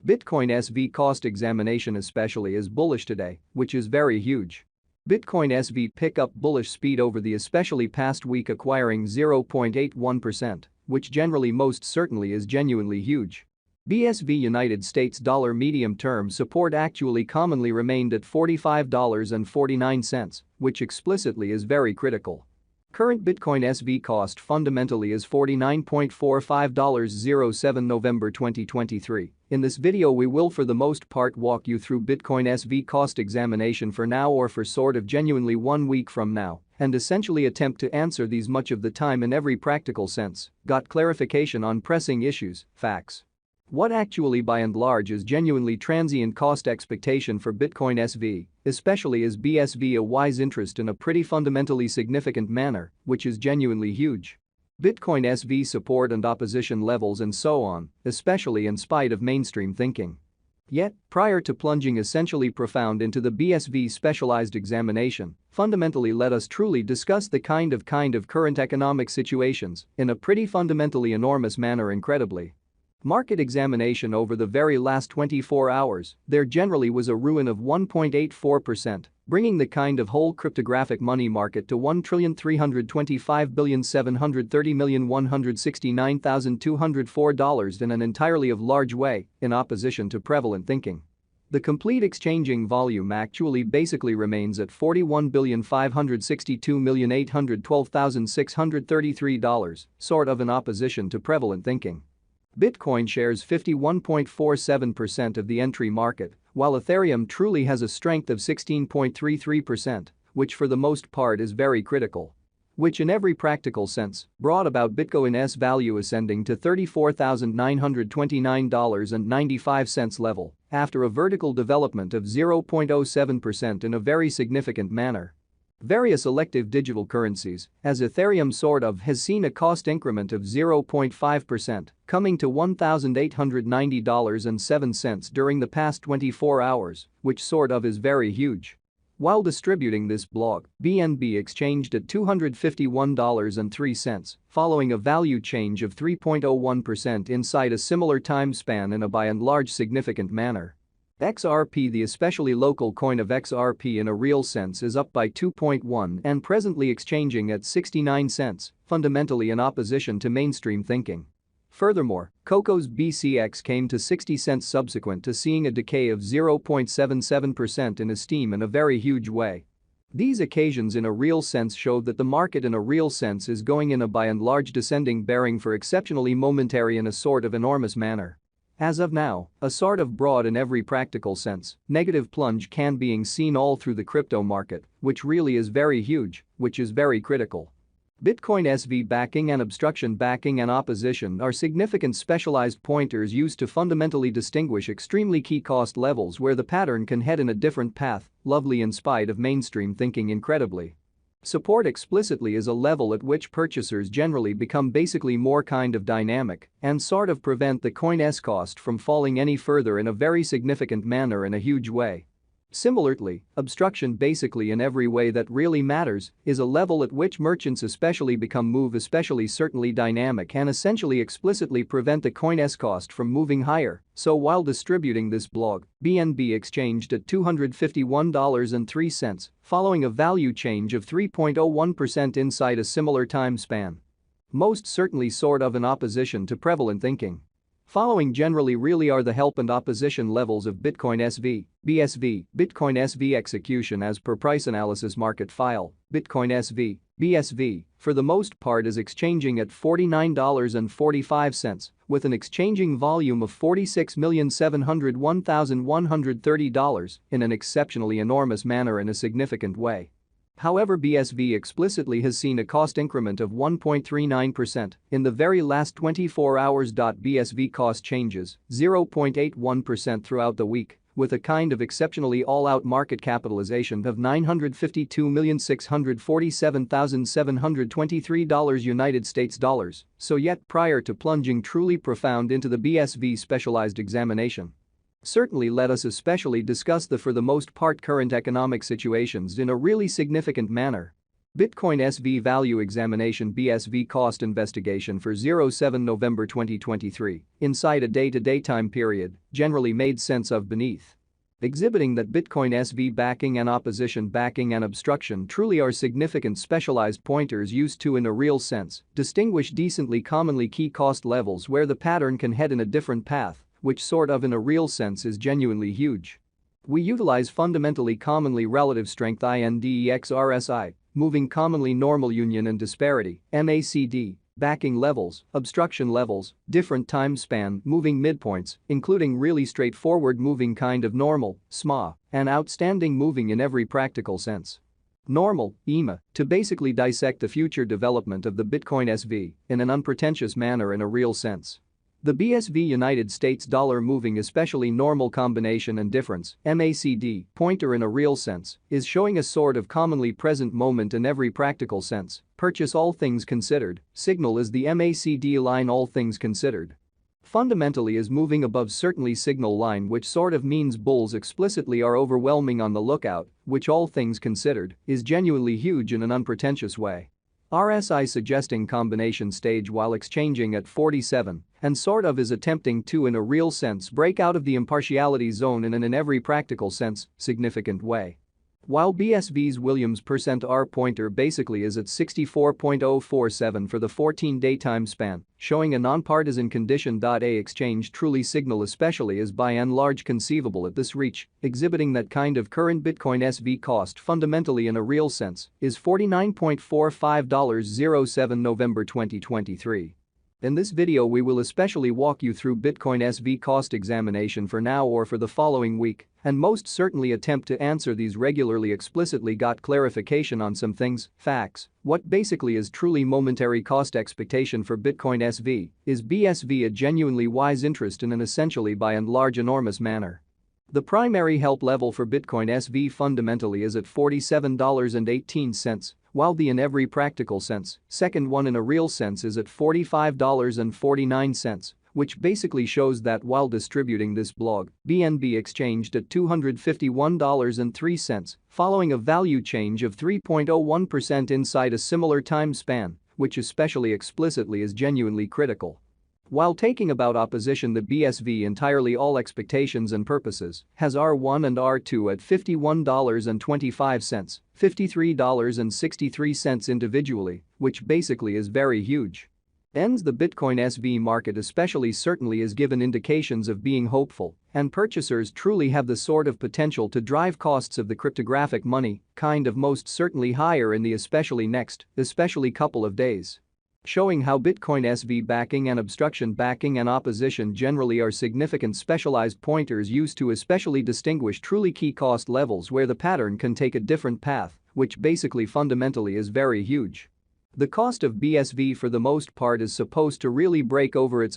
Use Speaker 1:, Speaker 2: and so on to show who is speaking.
Speaker 1: Bitcoin SV cost examination especially is bullish today, which is very huge. Bitcoin SV pick up bullish speed over the especially past week, acquiring 0.81%, which generally most certainly is genuinely huge. BSV United States dollar medium-term support actually commonly remained at $45.49, which explicitly is very critical. Current Bitcoin SV cost fundamentally is $49.4507 November 2023. In this video we will for the most part walk you through Bitcoin SV cost examination for now or for sort of genuinely 1 week from now and essentially attempt to answer these much of the time in every practical sense, got clarification on pressing issues, facts. What actually by and large is genuinely transient cost expectation for Bitcoin SV, especially is BSV a wise interest in a pretty fundamentally significant manner, which is genuinely huge. Bitcoin SV support and opposition levels and so on, especially in spite of mainstream thinking. Yet, prior to plunging essentially profound into the BSV specialized examination, fundamentally let us truly discuss the kind of current economic situations in a pretty fundamentally enormous manner incredibly. Market examination over the very last 24 hours, there generally was a ruin of 1.84%, bringing the kind of whole cryptographic money market to $1,325,730,169,204 in an entirely of large way, in opposition to prevalent thinking. The complete exchanging volume actually basically remains at $41,562,812,633, sort of in opposition to prevalent thinking. Bitcoin shares 51.47% of the entry market, while Ethereum truly has a strength of 16.33%, which for the most part is very critical. Which in every practical sense brought about Bitcoin's value ascending to $34,929.95 level after a vertical development of 0.07% in a very significant manner. Various elective digital currencies, as Ethereum sort of has seen a cost increment of 0.5%, coming to $1,890.07 during the past 24 hours, which sort of is very huge. While distributing this blog, BNB exchanged at $251.03, following a value change of 3.01% inside a similar time span in a by and large significant manner. XRP, the especially local coin of XRP in a real sense, is up by 2.1 and presently exchanging at 69 cents, fundamentally in opposition to mainstream thinking. Furthermore, Coco's BCX came to 60 cents subsequent to seeing a decay of 0.77% in esteem in a very huge way. These occasions in a real sense show that the market in a real sense is going in a by and large descending bearing for exceptionally momentary in a sort of enormous manner. As of now, a sort of broad in every practical sense, negative plunge can being seen all through the crypto market, which really is very huge, which is very critical. Bitcoin SV backing and obstruction backing and opposition are significant specialized pointers used to fundamentally distinguish extremely key cost levels where the pattern can head in a different path, lovely in spite of mainstream thinking incredibly. Support explicitly is a level at which purchasers generally become basically more kind of dynamic and sort of prevent the coin's cost from falling any further in a very significant manner in a huge way. Similarly, obstruction basically in every way that really matters is a level at which merchants especially become move especially certainly dynamic and essentially explicitly prevent the coin's cost from moving higher. So while distributing this blog, BNB exchanged at $251.03, following a value change of 3.01% inside a similar time span. Most certainly sort of in opposition to prevalent thinking. Following generally really are the help and opposition levels of Bitcoin SV, BSV, Bitcoin SV execution as per price analysis market file, Bitcoin SV, BSV, for the most part is exchanging at $49.45 with an exchanging volume of $46,701,130 in an exceptionally enormous manner in a significant way. However, BSV explicitly has seen a cost increment of 1.39% in the very last 24 hours. BSV cost changes 0.81% throughout the week, with a kind of exceptionally all-out market capitalization of $952,647,723 United States dollars, so yet prior to plunging truly profound into the BSV specialized examination. Certainly let us especially discuss the for the most part current economic situations in a really significant manner. Bitcoin SV Value Examination BSV Cost Investigation for 07 November 2023, inside a day-to-day time period, generally made sense of beneath. Exhibiting that Bitcoin SV backing and opposition backing and obstruction truly are significant specialized pointers used to in a real sense distinguish decently commonly key cost levels where the pattern can head in a different path, which sort of in a real sense is genuinely huge. We utilize fundamentally commonly relative strength INDEX RSI, moving commonly normal union and disparity, MACD, backing levels, obstruction levels, different time span, moving midpoints, including really straightforward moving kind of normal, SMA, and outstanding moving in every practical sense. Normal, EMA, to basically dissect the future development of the Bitcoin SV in an unpretentious manner in a real sense. The BSV United States dollar moving especially normal combination and difference, MACD, pointer in a real sense, is showing a sort of commonly present moment in every practical sense, purchase all things considered, signal is the MACD line all things considered. Fundamentally is moving above certainly signal line which sort of means bulls explicitly are overwhelming on the lookout, which all things considered, is genuinely huge in an unpretentious way. RSI suggesting combination stage while exchanging at 47 and sort of is attempting to in a real sense break out of the impartiality zone in an every practical sense, significant way. While BSV's Williams %R pointer basically is at 64.047 for the 14-day time span, showing a nonpartisan condition. A exchange truly signal especially is by and large conceivable at this reach, exhibiting that kind of current Bitcoin SV cost fundamentally in a real sense is $49.45 07 November 2023. In this video we will especially walk you through Bitcoin SV cost examination for now or for the following week and most certainly attempt to answer these regularly explicitly got clarification on some things, facts, what basically is truly momentary cost expectation for Bitcoin SV, is BSV a genuinely wise interest in an essentially by and large enormous manner. The primary help level for Bitcoin SV fundamentally is at $47.18, while the in every practical sense, second one in a real sense is at $45.49, which basically shows that while distributing this blog, BNB exchanged at $251.03, following a value change of 3.01% inside a similar time span, which especially explicitly is genuinely critical. While taking about opposition the BSV entirely all expectations and purposes has R1 and R2 at $51.25, $53.63 individually, which basically is very huge. Ends the Bitcoin SV market especially certainly is given indications of being hopeful and purchasers truly have the sort of potential to drive costs of the cryptographic money kind of most certainly higher in the especially couple of days. Showing how Bitcoin SV backing and obstruction backing and opposition generally are significant specialized pointers used to especially distinguish truly key cost levels where the pattern can take a different path, which basically fundamentally is very huge. The cost of BSV for the most part is supposed to really break over its